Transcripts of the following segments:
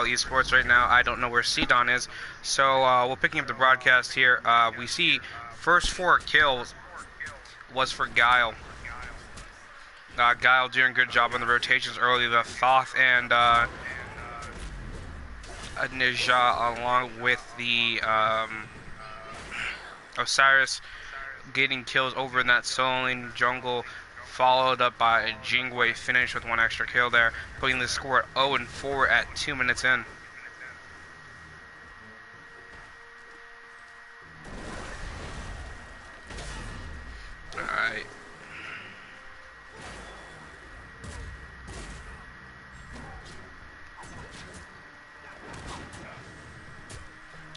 Esports right now. I don't know where C-Don is, so we're picking up the broadcast here. We see first 4 kills was for Guile. Guile doing a good job on the rotations early. The Thoth and Ninja along with the Osiris getting kills over in that solo lane jungle, followed up by Jingwei finish with 1 extra kill there, putting the score at 0-4 at 2 minutes in. Alright.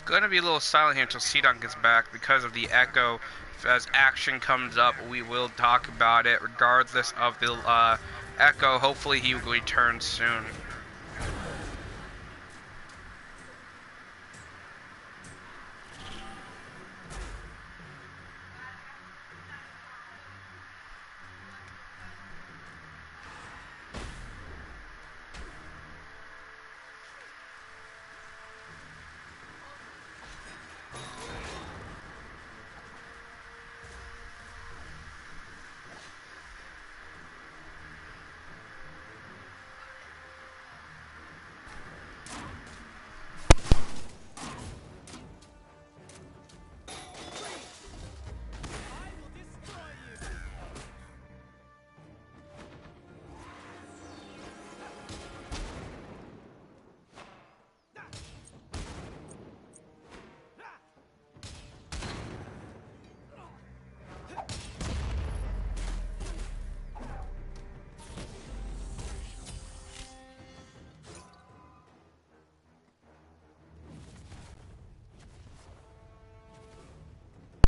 Gonna be a little silent here until C-Don gets back because of the echo. As action comes up, we will talk about it regardless of the echo. Hopefully he will return soon.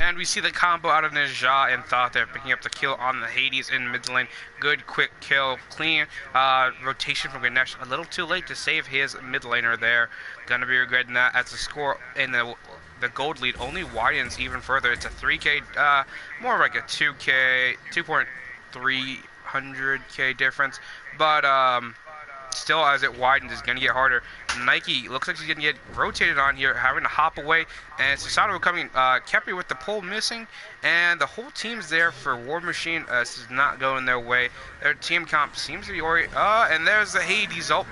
And we see the combo out of Ninja and Thoth there, picking up the kill on the Hades in mid lane. Good, quick kill, clean rotation from Ganesh. A little too late to save his mid laner there. Gonna be regretting that as the score in the gold lead only widens even further. It's a 3K, more like a 2K, 2.300K difference. But still, as it widens, it's going to get harder. Nike looks like he's going to get rotated on here, having to hop away. And Susanoo coming, Kepi with the pull missing. And the whole team's there for War Machine. This is not going their way. Their team comp seems to be and there's the Hades ult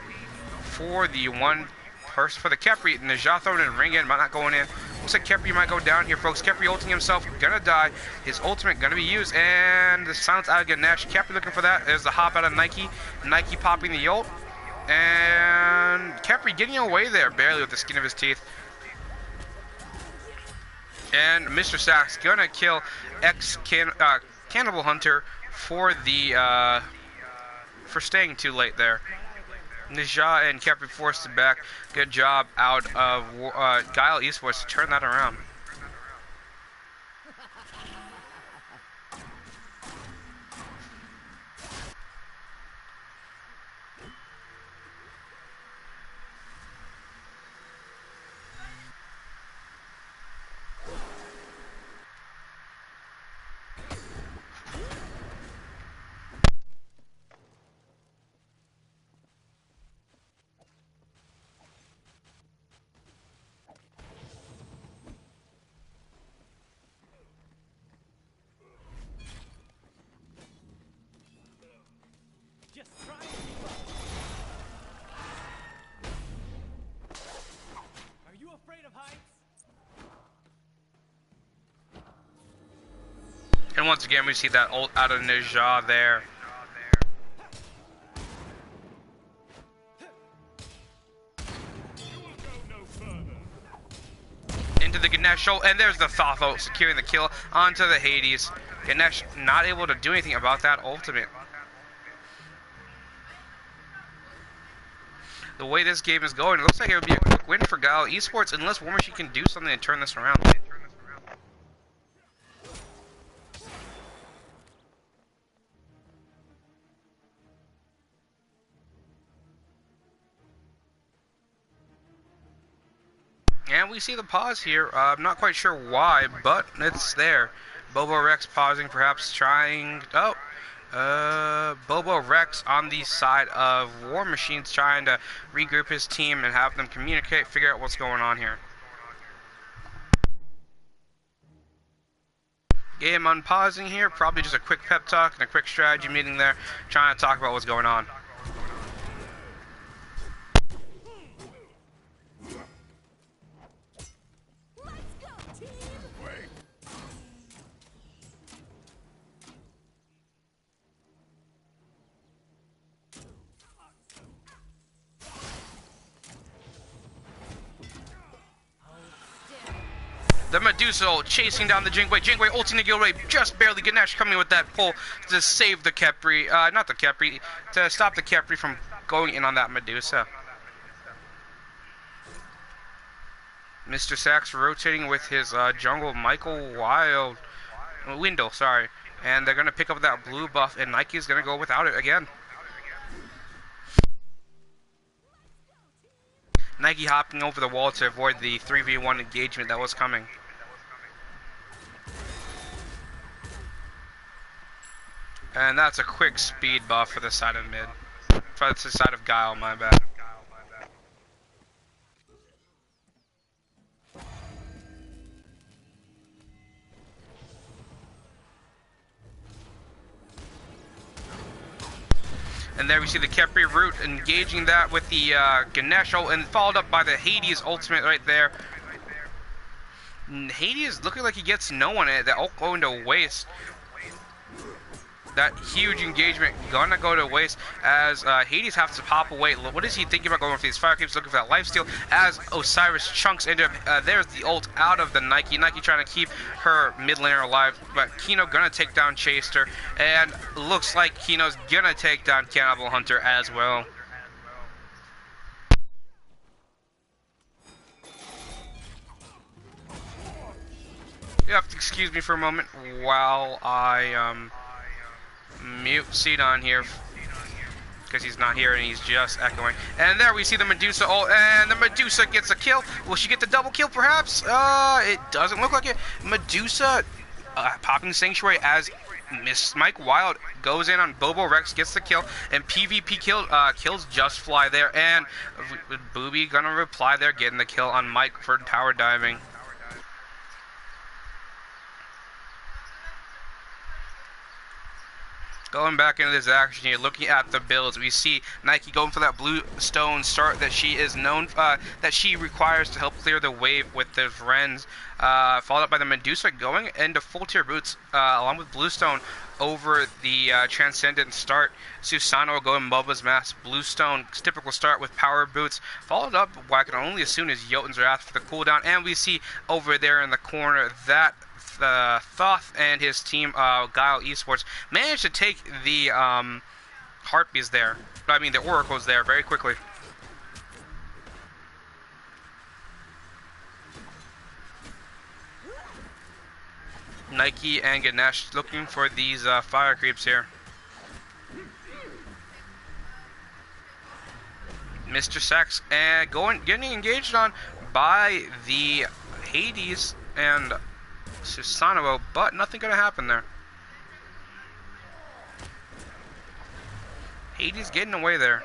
for the one person, for the Kepi. Najah throwing in ring in, but not going in. Looks like Kepi might go down here, folks. Kepi ulting himself, gonna die. His ultimate gonna be used, and the silence out of Ganesh. Kepi looking for that. There's the hop out of Nike. Nike popping the ult. And Kepi getting away there, barely with the skin of his teeth. And Mr. Sax gonna kill Cannibal Hunter for the for staying too late there. Ninja and Kepi forced it back. Good job out of Guile Esports to turn that around. And once again, we see that ult out of Ninja there. Into the Ganesh ult, and there's the Thoth ult securing the kill onto the Hades. Ganesh not able to do anything about that ultimate. The way this game is going, it looks like it would be a quick win for Guile Esports unless War Machine can do something to turn this around. And we see the pause here. I'm not quite sure why, but it's there. Bobo Rex pausing, perhaps trying. Oh, Bobo Rex on the side of War Machines trying to regroup his team and have them communicate, figure out what's going on here. Game unpausing here, probably just a quick pep talk and a quick strategy meeting there, trying to talk about what's going on. The Medusa chasing down the Jingwei. Jingwei ulting the Guile, just barely. Ganesh coming with that pull to save the Khepri, not the Khepri, to stop the Khepri from going in on that Medusa. Mr. Sachs rotating with his jungle Windle, sorry. And they're going to pick up that blue buff, and Nike's going to go without it again. Nike hopping over the wall to avoid the 3v1 engagement that was coming. And that's a quick speed buff for the side of mid. For the side of Guile, my bad. And there we see the Khepri root engaging that with the Ganesh ult, and followed up by the Hades ultimate right there. Hades looking like he gets no one in it. That ult going to waste. That huge engagement gonna go to waste as Hades has to pop away. What is he thinking about going for these fire creeps? Looking for that lifesteal as Osiris chunks into him. There's the ult out of the Nike. Nike trying to keep her mid laner alive, but Kino gonna take down Chaster, and looks like Kino's gonna take down Cannibal Hunter as well. You have to excuse me for a moment while I mute Seed on here because he's not here and he's just echoing. And there we see the Medusa ult, and the Medusa gets a kill. Will she get the double kill perhaps? It doesn't look like it. Medusa popping Sanctuary as Miss Mike Wild goes in on Bobo Rex, gets the kill, and PvP kills Just Fly there, and Booby gonna reply there, getting the kill on Mike for tower diving. Going back into this action here, looking at the builds, we see Nike going for that blue stone start that she is known, that she requires to help clear the wave with the Vrens, followed up by the Medusa going into full tier boots, along with Bluestone over the Transcendent start. Susano will go in Moba's Mask, Bluestone, typical start with power boots, followed up by I can only assume is Jotun's Wrath for the cooldown, and we see over there in the corner that Thoth and his team, Guile Esports, managed to take the Harpies there. I mean, the Oracles there very quickly. Nike and Ganesh looking for these fire creeps here. Mr. Sachs getting engaged on by the Hades and Susanoo, but nothing gonna happen there. Hades getting away there.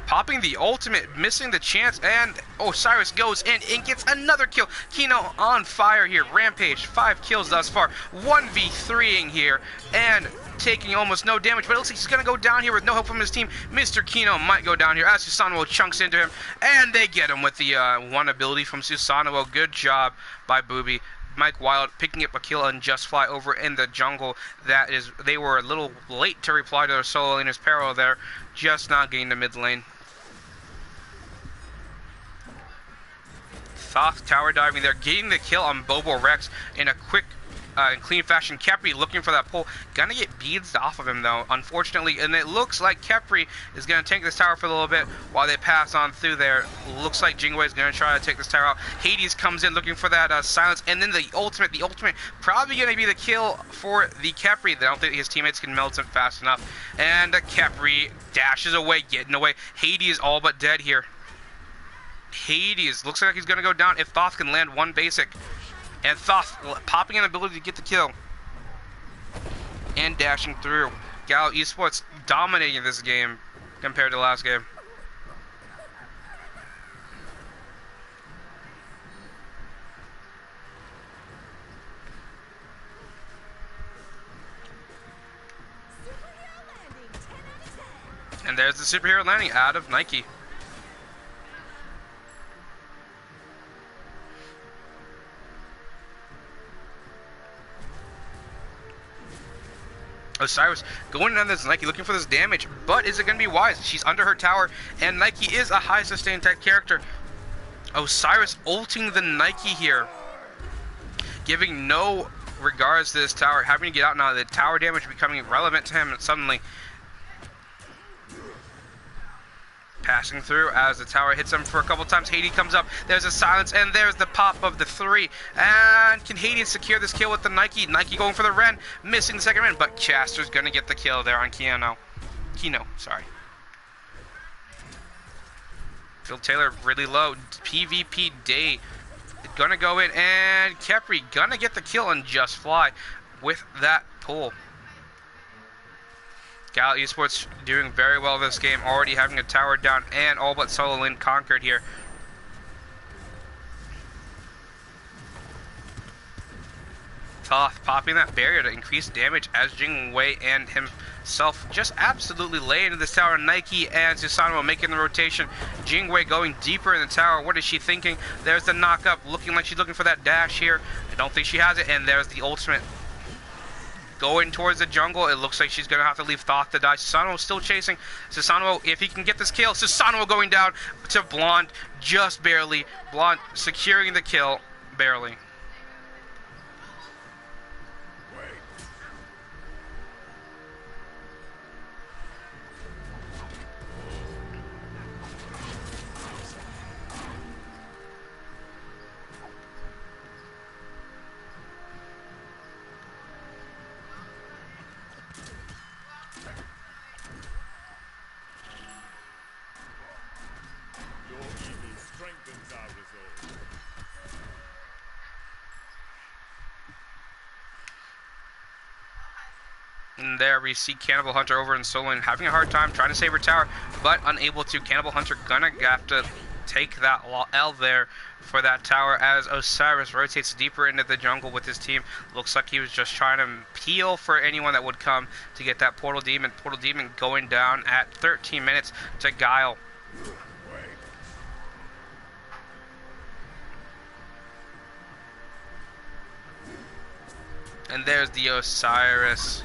Popping the ultimate, missing the chance, and Osiris goes in and gets another kill. Kino on fire here. Rampage, 5 kills thus far. 1v3ing here, and taking almost no damage, but it looks like he's gonna go down here with no help from his team. Mr. Kino might go down here as Susanoo chunks into him, and they get him with the one ability from Susanoo. Good job by Booby. Mike Wild picking up a kill on Just Fly over in the jungle. That is, they were a little late to reply to their solo laner's peril there, just not getting the mid lane. Thoth tower diving there, getting the kill on Bobo Rex in a quick and clean fashion. Khepri looking for that pull, gonna get beads off of him though, unfortunately, and it looks like Khepri is gonna tank this tower for a little bit while they pass on through there. Looks like Jingwei is gonna try to take this tower out. Hades comes in looking for that silence, and then the ultimate probably gonna be the kill for the Khepri. I don't think his teammates can melt him fast enough, and Khepri dashes away, getting away. Hades all but dead here. Hades looks like he's gonna go down if Thoth can land one basic. And Thoth popping an ability to get the kill. and dashing through. Guile Esports dominating this game compared to last game. And there's the superhero landing out of Nike. Osiris going on this Nike looking for this damage, but is it going to be wise? She's under her tower, and Nike is a high sustain type character. Osiris ulting the Nike here, giving no regards to this tower, having to get out now. The tower damage becoming relevant to him suddenly. Passing through as the tower hits him for a couple times. Hades comes up. There's a silence, and there's the pop of the 3. And can Hades secure this kill with the Nike? Nike going for the Ren, missing the second Ren, but Chaster's going to get the kill there on Kino, sorry. Phil Taylor really low. PvP Day going to go in, and Kepri going to get the kill and just fly with that pull. Guile Esports doing very well this game, already having a tower down and all but solo lane conquered here. Toth popping that barrier to increase damage as Jing Wei and himself just absolutely lay into this tower. Nike and Susanoo making the rotation. Jing Wei going deeper in the tower. What is she thinking? There's the knock up, looking like she's looking for that dash here. I don't think she has it, and there's the ultimate. Going towards the jungle, it looks like she's going to have to leave Thoth to die. Susanoo still chasing. Susanoo, if he can get this kill. Susanoo going down to Blonde, just barely. Blonde securing the kill, barely. And there we see Cannibal Hunter over in solo lane having a hard time trying to save her tower, but unable to. Cannibal Hunter gonna have to take that L there for that tower as Osiris rotates deeper into the jungle with his team. Looks like he was just trying to peel for anyone that would come to get that Portal Demon. Portal Demon going down at 13 minutes to Guile. And there's the Osiris.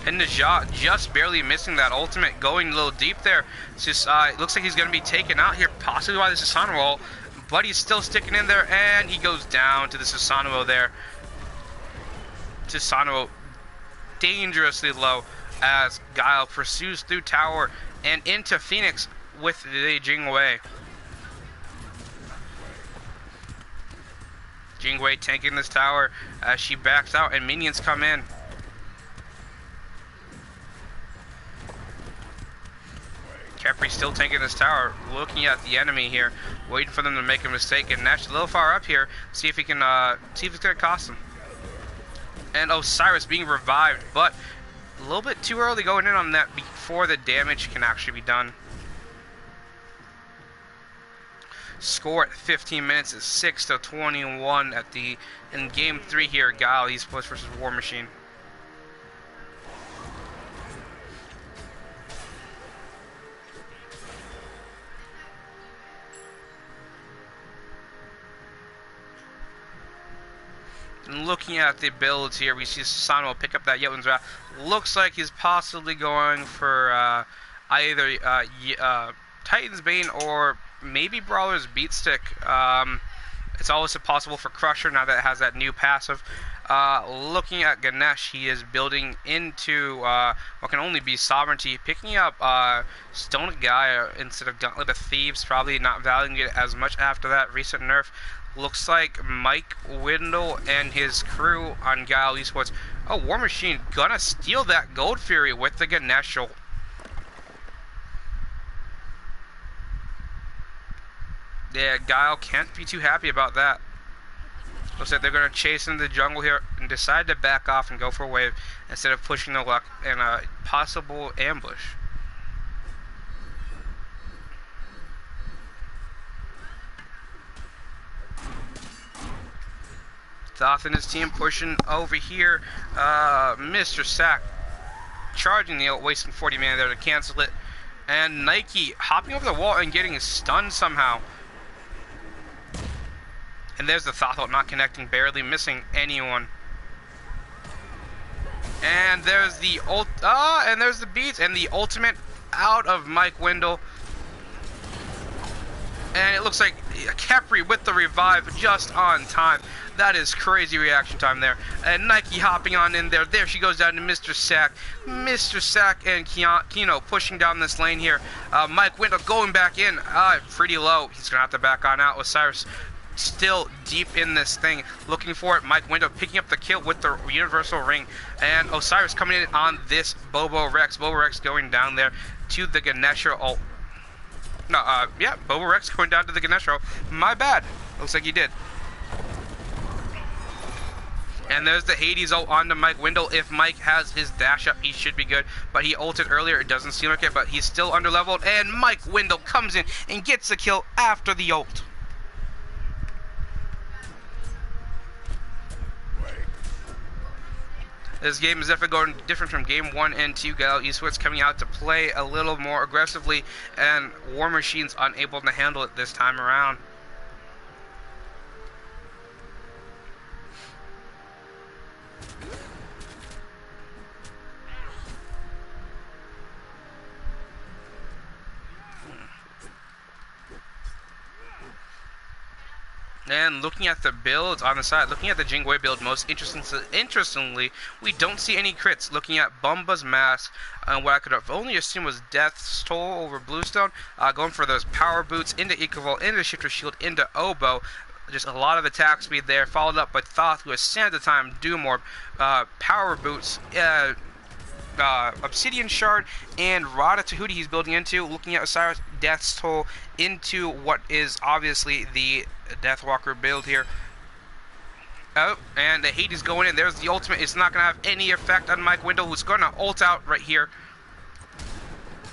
And Najat just barely missing that ultimate, going a little deep there. It's just, it looks like he's going to be taken out here, possibly by the Susanoo roll, but he's still sticking in there, and he goes down to the Susanoo there. Susanoo dangerously low as Guile pursues through tower and into Phoenix with the Jing Wei. Jing Wei tanking this tower as she backs out and minions come in. Kepri still tanking this tower, looking at the enemy here, waiting for them to make a mistake. And Nash a little far up here, see if he can, see if it's gonna cost him. And Osiris being revived, but a little bit too early going in on that before the damage can actually be done. Score at 15 minutes is 6-21 in game 3 here. Guile Esports versus War Machine. And looking at the builds here, we see Susanoo pick up that Jotun's Wrath. Looks like he's possibly going for either Titan's Bane or maybe Brawler's Beatstick. It's always possible for Crusher now that it has that new passive. Looking at Ganesh, he is building into what can only be Sovereignty, picking up Stone Gaia instead of Gauntlet of Thieves, probably not valuing it as much after that recent nerf. Looks like Mike Windle and his crew on Guile Esports. Oh, War Machine gonna steal that Gold Fury with the Ganesh ult. Yeah, Guile can't be too happy about that. Looks like they're going to chase into the jungle here and decide to back off and go for a wave instead of pushing the luck in a possible ambush. Thoth and his team pushing over here. Mr. Sack charging the ult, wasting 40 mana there to cancel it. And Nike hopping over the wall and getting stunned somehow. And there's the Thoth ult not connecting, barely missing anyone. And there's the ult. And there's the beats and the ultimate out of Mike Wendell. And it looks like Kepri with the revive just on time. That is crazy reaction time there. And Nike hopping on in there. There she goes down to Mr. Sack. Mr. Sack and Kino pushing down this lane here. Mike Wendell going back in. Pretty low. He's going to have to back on out. Osiris still deep in this thing. Looking for it. Mike Wendell picking up the kill with the universal ring. And Osiris coming in on this Bobo Rex. Bobo Rex going down there to the Ganesha ult. No, yeah, Bobo Rex going down to the Ganesha. My bad. Looks like he did. And there's the Hades ult onto Mike Wendell. If Mike has his dash up, he should be good. But he ulted earlier. It doesn't seem like it, but he's still under leveled. And Mike Wendell comes in and gets the kill after the ult. This game is definitely going different from game 1 and 2. Guile Esports coming out to play a little more aggressively, and War Machine's unable to handle it this time around. And looking at the builds on the side, looking at the Jingwei build, most interestingly, we don't see any crits. Looking at Bumba's mask, what I could have only assumed was Death's Toll over Bluestone, going for those power boots into Equivol, into Shifter Shield, into Oboe. Just a lot of attack speed there, followed up by Thoth, who has Sand of Time, Doom Orb, power boots, Obsidian Shard, and Rada Tahuti he's building into. Looking at Osiris, Death's Toll into what is obviously the Deathwalker build here. Oh, and the Hades going in. There's the ultimate. It's not going to have any effect on Mike Wendell, who's going to ult out right here.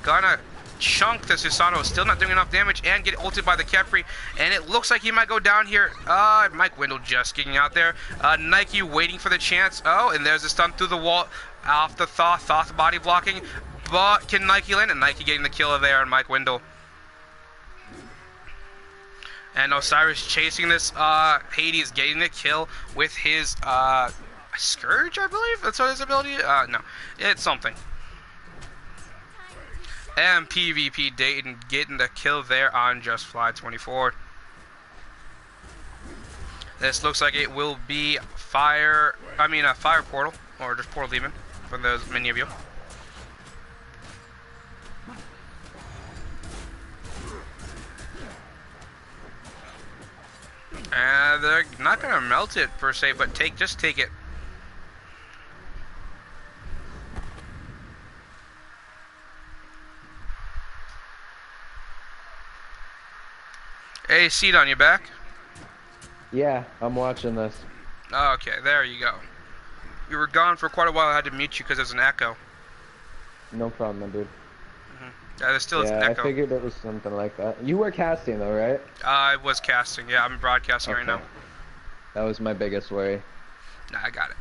Gonna chunk the Susano. Still not doing enough damage and get ulted by the Kepri. And it looks like he might go down here. Mike Wendell just getting out there. Nike waiting for the chance. Oh, and there's a stun through the wall off the Thoth. Thoth body blocking. But can Nike land? And Nike getting the kill there on Mike Wendell. And Osiris chasing this. Hades getting the kill with his Scourge, I believe? That's what his ability is? No. It's something. And PvP Dayton getting the kill there on Just Fly 24. This looks like it will be fire portal, or just portal demon for those many of you. And they're not gonna melt it per se, but just take it. Hey, Seed, on your back? Yeah, I'm watching this. Oh, okay, there you go. You were gone for quite a while. I had to mute you because there's an echo. No problem, dude. Yeah, there still is an echo. I figured it was something like that. You were casting though, right? I was casting. Yeah, I'm broadcasting right now. That was my biggest worry. Nah, I got it.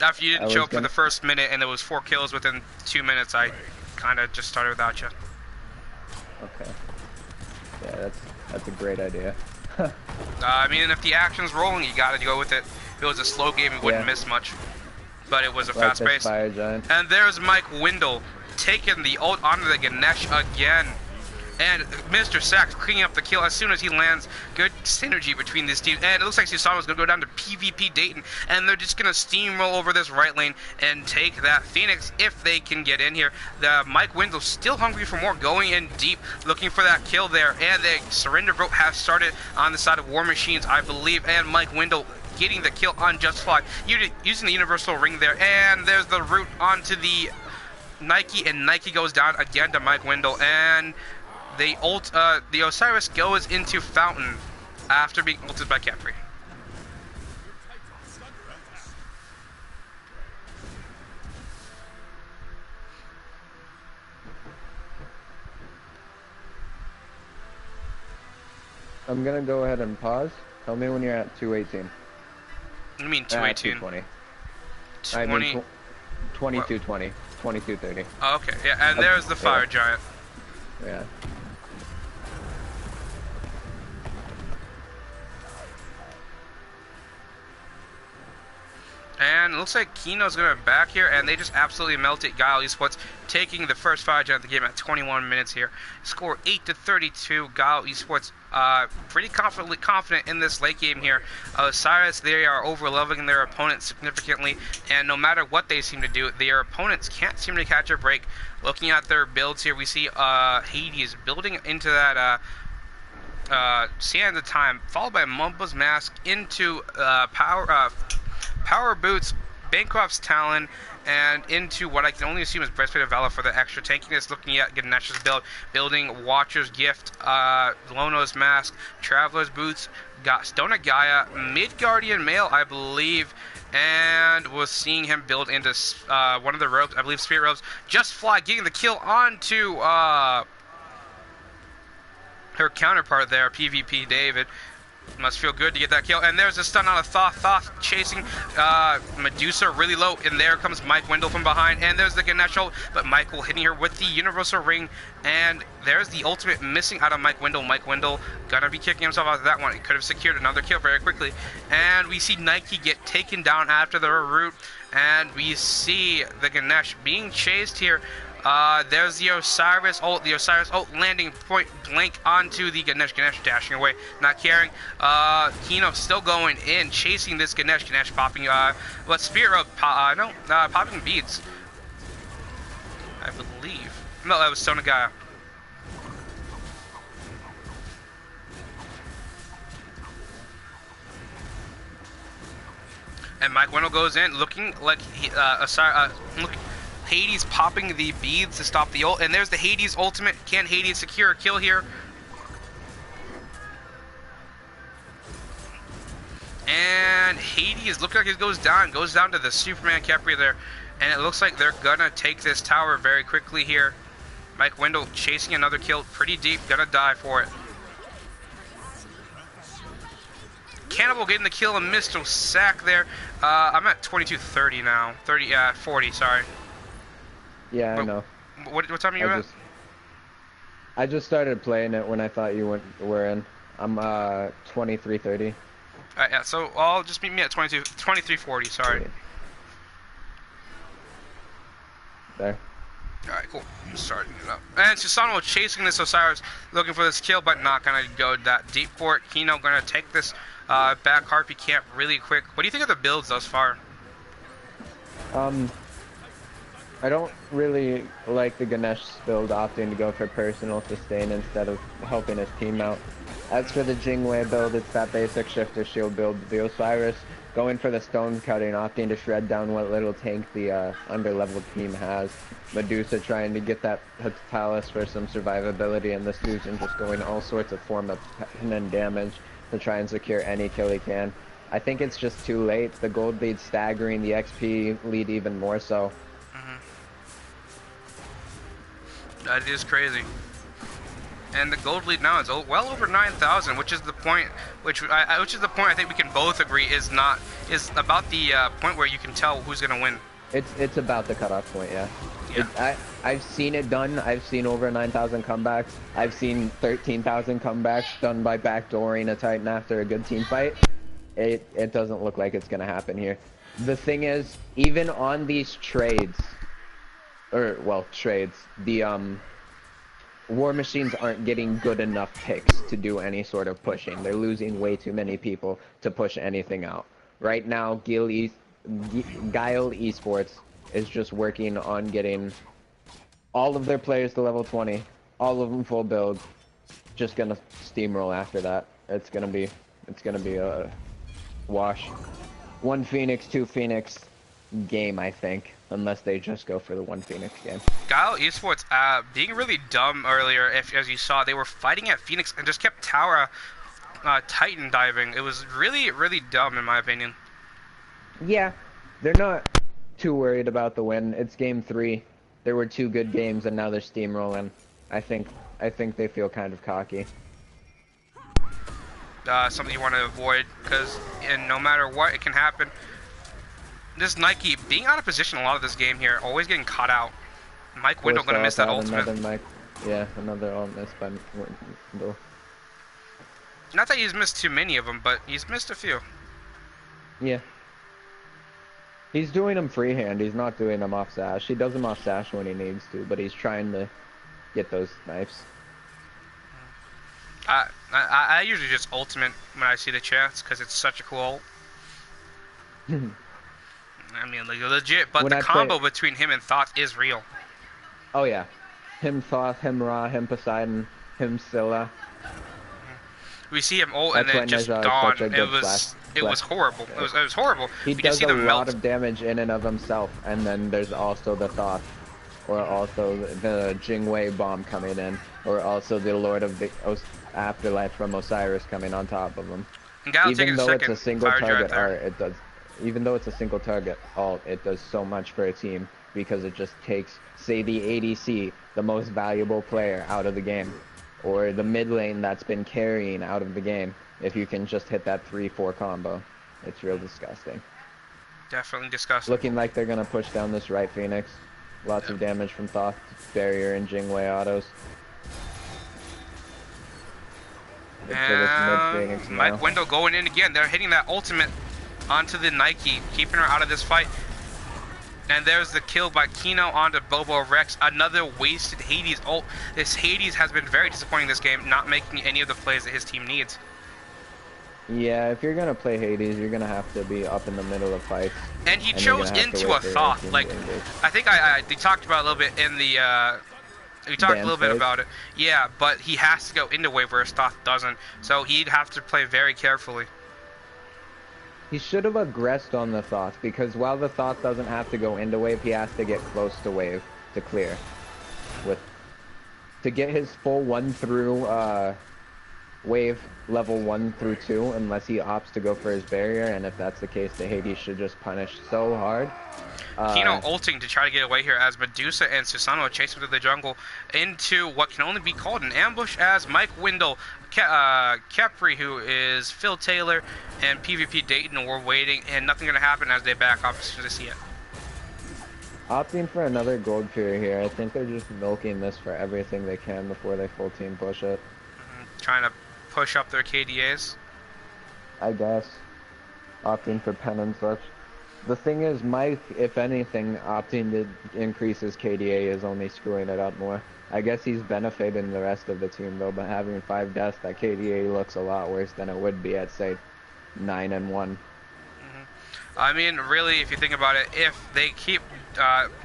After you didn't show up for the first minute and there was 4 kills within 2 minutes, I kind of just started without you. Okay. Yeah, that's a great idea. I mean, if the action's rolling, you gotta go with it. If it was a slow game, it wouldn't miss much. But it was a fast pace. And there's Mike Wendell taking the ult onto the Ganesh again. And Mr. Sax cleaning up the kill as soon as he lands. Good synergy between these teams. And it looks like Susano's going to go down to PvP Dayton. And they're just going to steamroll over this right lane and take that Phoenix if they can get in here. The Mike Wendell still hungry for more, going in deep, looking for that kill there. And the surrender vote has started on the side of War Machines, I believe. And Mike Wendell getting the kill on Just Fly, using the universal ring there. And there's the route onto the Nike, and Nike goes down again to Mike Wendell, and the Osiris goes into Fountain after being ulted by Kepri. I'm gonna go ahead and pause. Tell me when you're at 218. You mean 218? 220. 20. I mean 2220. 2230. Oh, okay, yeah, and there's the fire giant. Yeah. And it looks like Kino's going to back here, and they just absolutely melted Guile Esports, taking the first fire giant of the game at 21 minutes here. Score 8-32. Guile Esports pretty confident in this late game here. Osiris, they are overleveling their opponents significantly, and no matter what they seem to do, their opponents can't seem to catch a break. Looking at their builds here, we see Hades building into that Sand of Time, followed by Mumba's Mask into Power Boots, Bancroft's Talon, and into what I can only assume is Breastplate of Valor for the extra tankiness. Looking at Ganesh's build, building Watcher's Gift, Lono's Mask, Traveler's Boots, got Stone of Gaia, Midgardian Mail, I believe, and was seeing him build into one of the robes, I believe Spirit Robes. Just Fly getting the kill onto her counterpart there, PvP David. Must feel good to get that kill. And there's a stun on a Thoth. Thoth chasing Medusa really low. And there comes Mike Wendell from behind. And there's the Ganesh ult. But Michael hitting her with the Universal Ring. And there's the ultimate missing out of Mike Wendell. Mike Wendell gonna be kicking himself out of that one. He could have secured another kill very quickly. And we see Nike get taken down after the route. And we see the Ganesh being chased here. There's the Osiris ult. The Osiris ult landing point blank onto the Ganesh. Ganesh dashing away, not caring. Kino still going in, chasing this Ganesh. Ganesh popping, what, Spirit Robe? Popping beads. I believe. No, that was Stone of Gaia. And Mike Wendell goes in, looking like Hades popping the beads to stop the ult, and there's the Hades ultimate. Can Hades secure a kill here? And Hades looks like it goes down to the Superman Kepri there, and it looks like they're gonna take this tower very quickly here. Mike Wendell chasing another kill, pretty deep, gonna die for it. Cannibal getting the kill and Mr. Sack there. I'm at 22:30 now. 40, sorry. Yeah, I know. What time are you at? I just started playing it when I thought you were in. I'm 23:30. Yeah, so I'll just meet me at 23:40, sorry. There. Alright, cool. I'm starting it up. And Susano chasing this Osiris, looking for this kill, but not gonna go that deep for it. Kino gonna take this back Harpy camp really quick. What do you think of the builds thus far? I don't really like the Ganesh build opting to go for personal sustain instead of helping his team out. As for the Jingwei build, it's that basic shifter shield build. The Osiris going for the stone cutting, opting to shred down what little tank the under-leveled team has. Medusa trying to get that Heptalis for some survivability, and this Fusion just going all sorts of form of pain and damage to try and secure any kill he can. I think it's just too late. The gold lead staggering, the XP lead even more so. That is crazy. And the gold lead now is well over 9,000, which is the point, which is the point I think we can both agree is about the point where you can tell who's gonna win. It's about the cutoff point, yeah. I've seen it done. I've seen over 9,000 comebacks. I've seen 13,000 comebacks done by backdooring a Titan after a good team fight. It doesn't look like it's gonna happen here. The thing is, even on these trades, the War Machines aren't getting good enough picks to do any sort of pushing. They're losing way too many people to push anything out. Right now, Guile Esports is just working on getting all of their players to level 20, all of them full build. Just gonna steamroll after that. It's gonna be a wash. 1 Phoenix, 2 Phoenix game, I think, unless they just go for the 1 Phoenix game. Guile Esports being really dumb earlier, as you saw, they were fighting at Phoenix and just kept tower Titan diving. It was really, really dumb in my opinion. Yeah, they're not too worried about the win. It's game 3. There were 2 good games and now they're steamrolling. I think they feel kind of cocky. something you want to avoid, because no matter what, it can happen. This Nike being out of position a lot of this game here, always getting caught out. Mike Wendell Forced gonna miss off that out ultimate. another Mike. Yeah, another ult miss by Wendell. Not that he's missed too many of them, but he's missed a few. Yeah. He's doing them freehand. He's not doing them off sash. He does them off sash when he needs to, but he's trying to get those snipes. I usually just ultimate when I see the chance, because it's such a cool ult. I mean, like, legit, but the combo between him and Thoth is real. Oh yeah. Him Thoth, him Ra, him Poseidon, him Scylla. We see him ult and then just gone. It was horrible. It was horrible. He does a lot of damage in and of himself, and then there's also the Thoth, or also the Jingwei bomb coming in, or also the Lord of the Afterlife from Osiris coming on top of him. Even though it's a single target art, it does. Even though it's a single target ult, it does so much for a team because it just takes, say, the ADC, the most valuable player, out of the game, or the mid lane that's been carrying out of the game. If you can just hit that 3-4 combo, it's real disgusting. Definitely disgusting. Looking like they're gonna push down this right Phoenix. Lots of damage from Thoth, Barrier, and Jingwei autos. And Mike Wendell going in again. They're hitting that ultimate onto the Nike, keeping her out of this fight. And there's the kill by Kino onto Bobo Rex. Another wasted Hades ult. This Hades has been very disappointing this game, not making any of the plays that his team needs. Yeah, if you're gonna play Hades, you're gonna have to be up in the middle of fights. And he chose into a Thoth. Like, I think they talked about a little bit in the, we talked a little bit about it. Yeah, but he has to go into wave whereas Thoth doesn't. So he'd have to play very carefully. He should have aggressed on the Thoth, because while the Thoth doesn't have to go into wave, he has to get close to wave to clear. To get his full 1 through wave level 1 through 2, unless he opts to go for his barrier, and if that's the case, the Hades should just punish so hard. Kino ulting to try to get away here as Medusa and Susanoo chase him through the jungle into what can only be called an ambush, as Mike Wendell, Capri, who is Phil Taylor, and PvP Dayton were waiting, and nothing going to happen as they back off as soon as they see it. Opting for another gold tier here. I think they're just milking this for everything they can before they full team push it. Trying to push up their KDAs. I guess. Opting for pen and such. The thing is, Mike, if anything, opting to increase his KDA is only screwing it up more. I guess he's benefiting the rest of the team though, but having 5 deaths, that KDA looks a lot worse than it would be at, say, 9 and 1. I mean, really, if you think about it, if they keep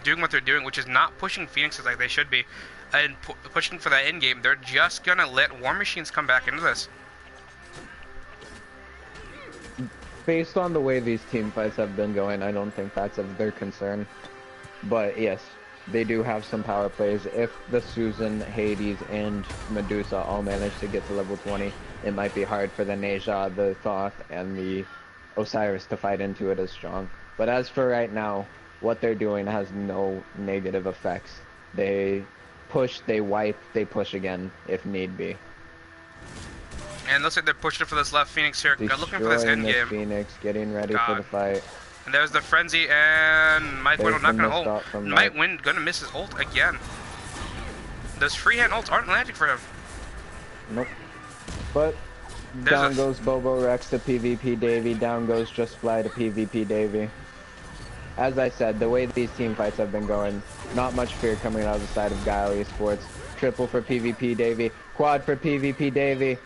doing what they're doing, which is not pushing Phoenixes like they should be, and pushing for that end game, they're just gonna let War Machines come back into this. Based on the way these team fights have been going, I don't think that's of their concern. But yes, they do have some power plays. If the Susan, Hades, and Medusa all manage to get to level 20, it might be hard for the Neja, the Thoth, and the Osiris to fight into it as strong. But as for right now, what they're doing has no negative effects. They push, they wipe, they push again if need be. And looks like they're pushing for this left Phoenix here. Looking for this end game. Phoenix, getting ready for the fight. And there's the frenzy, and Mike Wendell not gonna ult. Mike Wendell gonna miss his ult again. Those freehand ults aren't landing for him. Nope. But down goes Bobo Rex to PvP Davy. Down goes Just Fly to PvP Davy. As I said, the way these team fights have been going, not much fear coming out of the side of Guile Esports. Triple for PvP Davy. Quad for PvP Davy.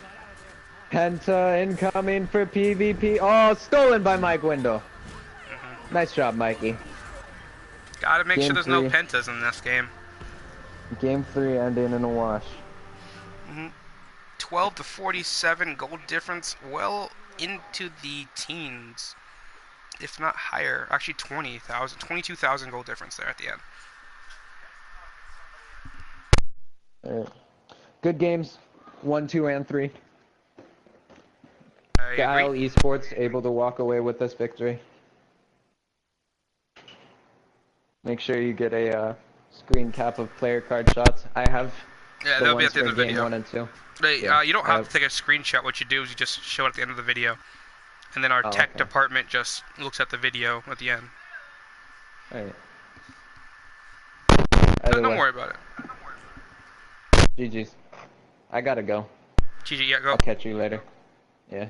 Penta incoming for PvP. Oh, stolen by Mike Wendell. Nice job, Mikey. Gotta make sure there's no pentas in this game. Game 3 ending in a wash. 12 to 47 gold difference, well into the teens, if not higher. Actually, 22,000 gold difference there at the end. All right. Good games, 1, 2, and 3. Guile Esports able to walk away with this victory. Make sure you get a screen cap of player card shots. I have Yeah, The that'll be ones at the for end of the game video. 1 and 2. You don't have Yeah. to take a screenshot. What you do is you just show it at the end of the video. And then our Oh, tech okay. department just looks at the video at the end. Alright. No, don't worry about it. GG's. I gotta go. GG, yeah, go. I'll catch you later. Yeah.